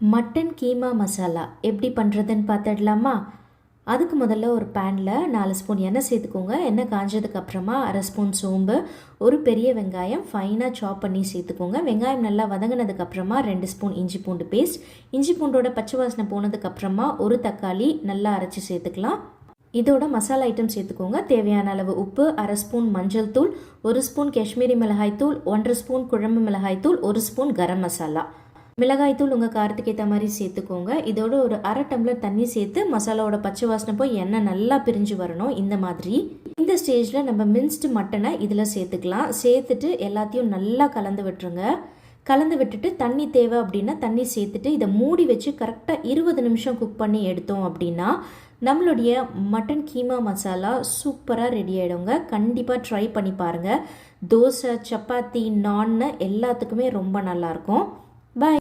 Mutton keema masala எப்படி பண்ணுறதுன்னு பார்த்துடலாமா? அதுக்கு முதல்ல ஒரு பேனில் 4 ஸ்பூன் எண்ணெய் சேர்த்துக்கோங்க. எண்ணெய் காஞ்சதுக்கு அப்புறமா 1/2 ஸ்பூன் சோம்பு, ஒரு பெரிய வெங்காயம் ஃபைனாக சாப் பண்ணி சேர்த்துக்கோங்க. வெங்காயம் நல்லா வதங்கினதுக்கப்புறமா 2 ஸ்பூன் இஞ்சி பூண்டு பேஸ்ட், இஞ்சி பூண்டோட பச்சை வாசனை போனதுக்கப்புறமா ஒரு தக்காளி நல்லா அரைச்சி சேர்த்துக்கலாம். இதோட மசாலா ஐட்டம் சேர்த்துக்கோங்க. தேவையான அளவு உப்பு, 1/2 ஸ்பூன் மஞ்சள் தூள், 1 ஸ்பூன் காஷ்மீரி மிளகாய் தூள், 1/2 ஸ்பூன் குழம்பு மிளகாய் தூள், 1 ஸ்பூன் கரம் மசாலா. மிளகாய் தூள் உங்கள் காரத்துக்கு ஏற்ற மாதிரி சேர்த்துக்கோங்க. இதோட ஒரு 1/2 டம்ளர் தண்ணி சேர்த்து மசாலாவோட பச்சை வாசனை போய் எண்ணெய் நல்லா பிரிஞ்சு வரணும். இந்த மாதிரி இந்த ஸ்டேஜில் நம்ம மின்ஸ்டு மட்டனை இதில் சேர்த்துக்கலாம். சேர்த்துட்டு எல்லாத்தையும் நல்லா கலந்து விட்டுருங்க. கலந்து விட்டுட்டு தண்ணி தேவை அப்படின்னா தண்ணி சேர்த்துட்டு இதை மூடி வச்சு கரெக்டாக 20 நிமிஷம் குக் பண்ணி எடுத்தோம் அப்படின்னா நம்மளுடைய மட்டன் கீமா மசாலா சூப்பராக ரெடி ஆகிடுங்க. கண்டிப்பாக ட்ரை பண்ணி பாருங்கள். தோசை, சப்பாத்தி, நான்னு எல்லாத்துக்குமே ரொம்ப நல்லாயிருக்கும். பாய்.